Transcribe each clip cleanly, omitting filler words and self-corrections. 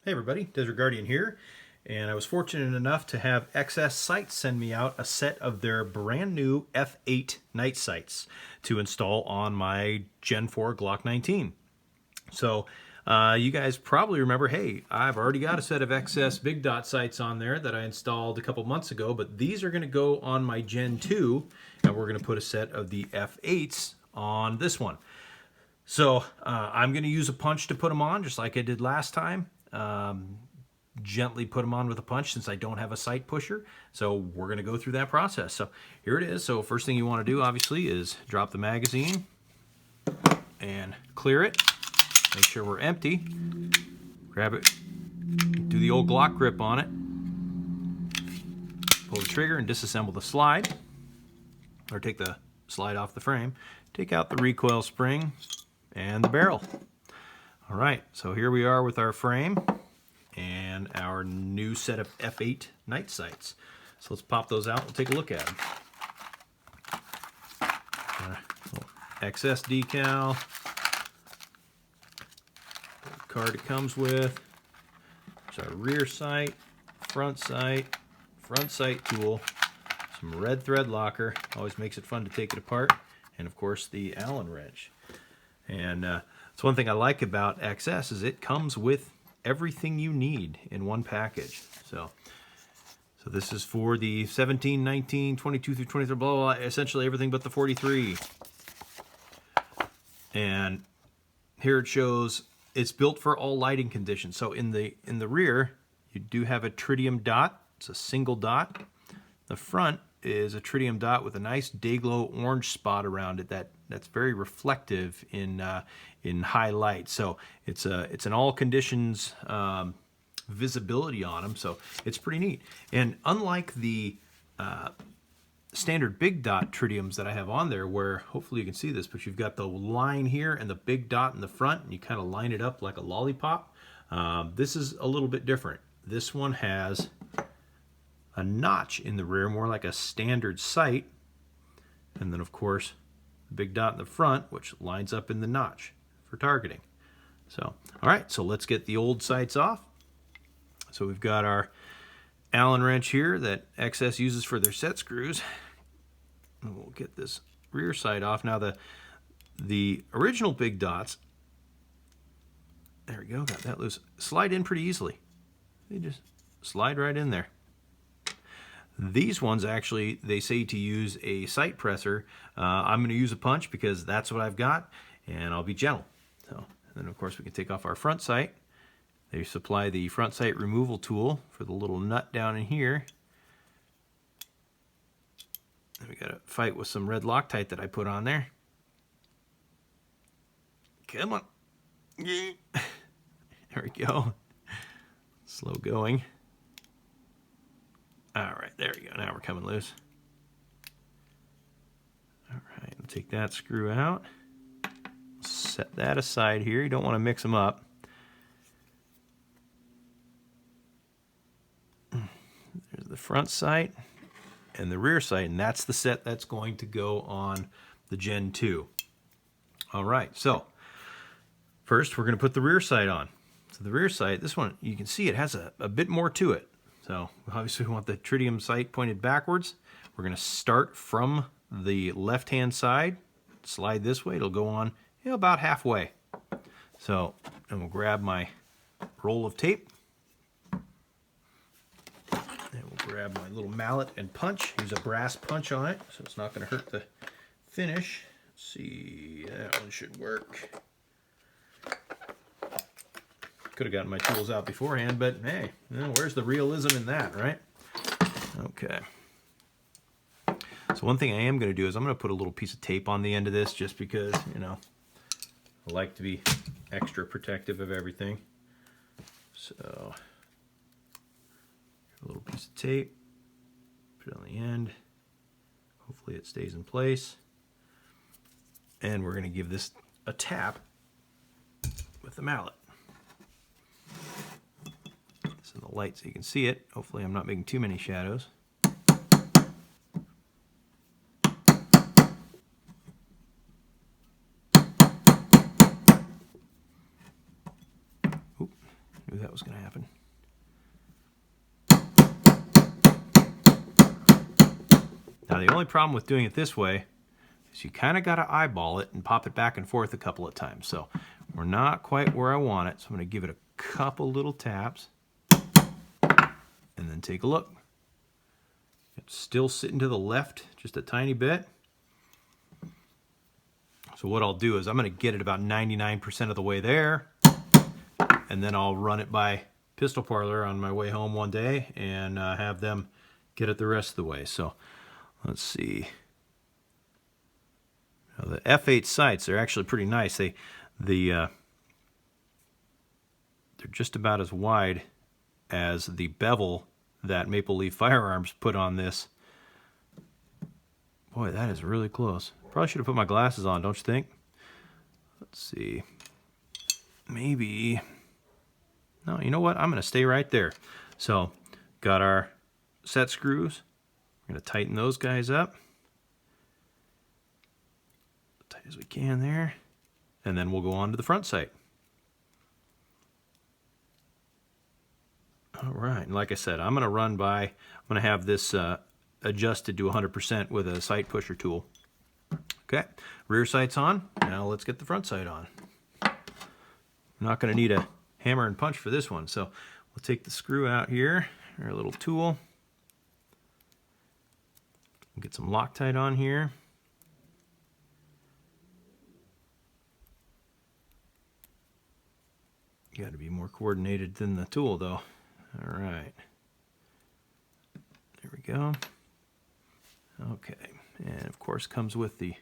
Hey everybody, Desert Guardian here, and I was fortunate enough to have XS Sights send me out a set of their brand new F8 night sights to install on my Gen 4 Glock 19. So you guys probably remember, hey, I've already got a set of XS big dot sights on there that I installed a couple months ago, but these are going to go on my Gen 2, and we're going to put a set of the F8s on this one. So I'm going to use a punch to put them on, just like I did last time. Gently put them on with a punch since I don't have a sight pusher. So we're going to go through that process. So here it is. So first thing you want to do, obviously, is drop the magazine and clear it. Make sure we're empty. Grab it, do the old Glock grip on it. Pull the trigger and disassemble the slide, or take the slide off the frame. Take out the recoil spring and the barrel. All right, so here we are with our frame and our new set of F8 night sights. So let's pop those out. We'll take a look at them. XS decal, the card it comes with. There's our rear sight, front sight tool, some red thread locker. Always makes it fun to take it apart, and of course the Allen wrench. And it's one thing I like about XS is it comes with everything you need in one package. So this is for the 17, 19, 22 through 23, blah, blah, blah, essentially everything but the 43. And here it shows it's built for all lighting conditions. So in the rear, you do have a tritium dot. It's a single dot. The front is a tritium dot with a nice day-glow orange spot around it that's very reflective in high light. So it's an all conditions visibility on them. So it's pretty neat. And unlike the standard big dot tritiums that I have on there, where hopefully you can see this, but you've got the line here and the big dot in the front, and you kind of line it up like a lollipop. This is a little bit different. This one has a notch in the rear, more like a standard sight, and then of course the big dot in the front, which lines up in the notch for targeting. So all right, so let's get the old sights off. So we've got our Allen wrench here that XS uses for their set screws, and we'll get this rear sight off. Now the original big dots, there we go, got that loose, slide in pretty easily. They just slide right in there. These ones, actually, they say to use a sight presser. I'm going to use a punch because that's what I've got, and I'll be gentle. So, and then of course we can take off our front sight. They supply the front sight removal tool for the little nut down in here. And we got to fight with some red Loctite that I put on there. Come on. There we go. Slow going. All right, there we go. Now we're coming loose. All right, we'll take that screw out. Set that aside here. You don't want to mix them up. There's the front sight and the rear sight, and that's the set that's going to go on the Gen 2. All right, so first we're going to put the rear sight on. So the rear sight, this one, you can see it has a bit more to it. So obviously we want the tritium sight pointed backwards. We're going to start from the left-hand side, slide this way. It'll go on about halfway. So, and we'll grab my roll of tape. And we'll grab my little mallet and punch. Use a brass punch on it, so it's not going to hurt the finish. Let's see, that one should work. Could have gotten my tools out beforehand, but hey, where's the realism in that, right? Okay. So one thing I am going to do is I'm going to put a little piece of tape on the end of this, just because, I like to be extra protective of everything. So a little piece of tape, put it on the end. Hopefully it stays in place. And we're going to give this a tap with the mallet. It's in the light so you can see it. Hopefully I'm not making too many shadows. Oop, knew that was going to happen. happen. Now the only problem with doing it this way is you kind of got to eyeball it and pop it back and forth a couple of times. So we're not quite where I want it. So I'm going to give it a couple little taps and then take a look. It's still sitting to the left just a tiny bit. So what I'll do is I'm going to get it about 99% of the way there, and then I'll run it by Pistol Parlor on my way home one day and have them get it the rest of the way. So let's see. Now, the F8 sights are actually pretty nice. They're just about as wide as the bevel that Maple Leaf Firearms put on this. Boy, that is really close. Probably should have put my glasses on, don't you think? Let's see. Maybe. No, you know what? I'm going to stay right there. So, got our set screws. We're going to tighten those guys up. As tight as we can there. And then we'll go on to the front sight. All right, and like I said, I'm going to have this adjusted to 100% with a sight pusher tool. Okay, rear sight's on. Now let's get the front sight on. I'm not going to need a hammer and punch for this one, so we'll take the screw out here, our little tool. Get some Loctite on here. You got to be more coordinated than the tool, though. All right. There we go. Okay, and of course comes with the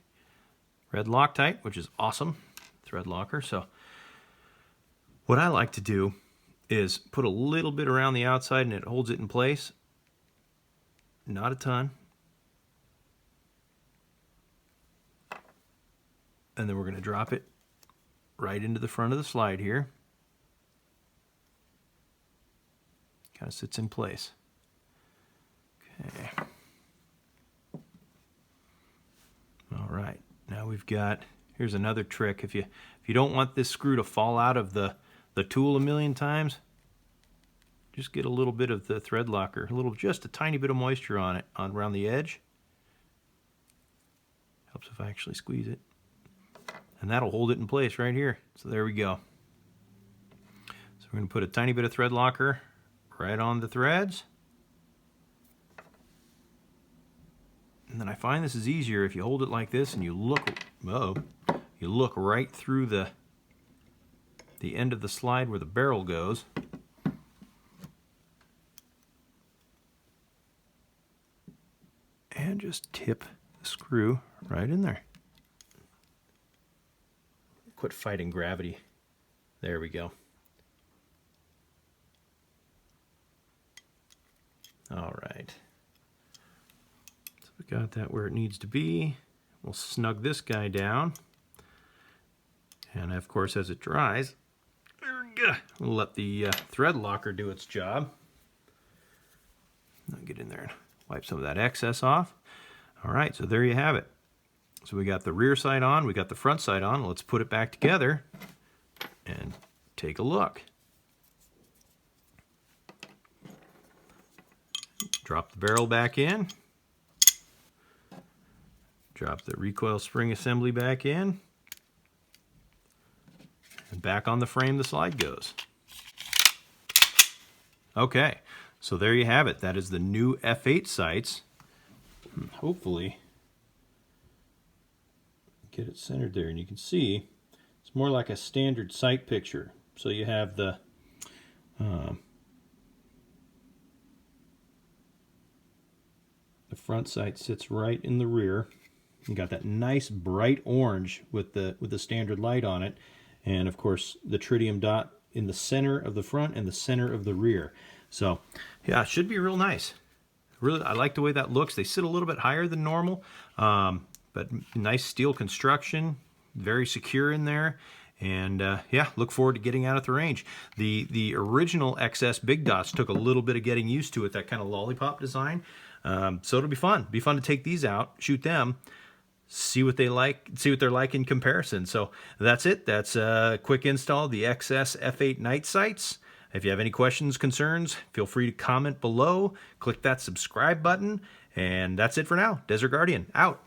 red Loctite, which is awesome, thread locker. So what I like to do is put a little bit around the outside and it holds it in place. Not a ton. And then we're going to drop it right into the front of the slide here. Kind of sits in place. Okay. All right. Now we've got, here's another trick. If you don't want this screw to fall out of the tool a million times, just get a little bit of the thread locker, just a tiny bit of moisture on it, around the edge. Helps if I actually squeeze it. And that'll hold it in place right here. So there we go. So we're going to put a tiny bit of thread locker right on the threads. And then I find this is easier if you hold it like this and you look right through the end of the slide where the barrel goes. And just tip the screw right in there. Quit fighting gravity. There we go. All right. So we got that where it needs to be. We'll snug this guy down. And of course, as it dries, we'll let the thread locker do its job. I'll get in there and wipe some of that excess off. All right, so there you have it. So we got the rear sight on, we got the front sight on. Let's put it back together and take a look. Drop the barrel back in. Drop the recoil spring assembly back in. And back on the frame the slide goes. Okay, so there you have it. That is the new F8 sights. Hopefully get it centered there, and you can see it's more like a standard sight picture. So you have the front sight sits right in the rear. You got that nice bright orange with the standard light on it, and of course the tritium dot in the center of the front and the center of the rear. So yeah, it should be real nice. Really, I like the way that looks. They sit a little bit higher than normal, but nice steel construction, very secure in there. And yeah, look forward to getting out at the range. The original XS Big Dots took a little bit of getting used to it, that kind of lollipop design. So it'll be fun. Be fun to take these out, shoot them, see what they like, see what they're like in comparison. So that's it. That's a quick install of the XS F8 night sights. If you have any questions, concerns, feel free to comment below. Click that subscribe button. And that's it for now. Desert Guardian, out.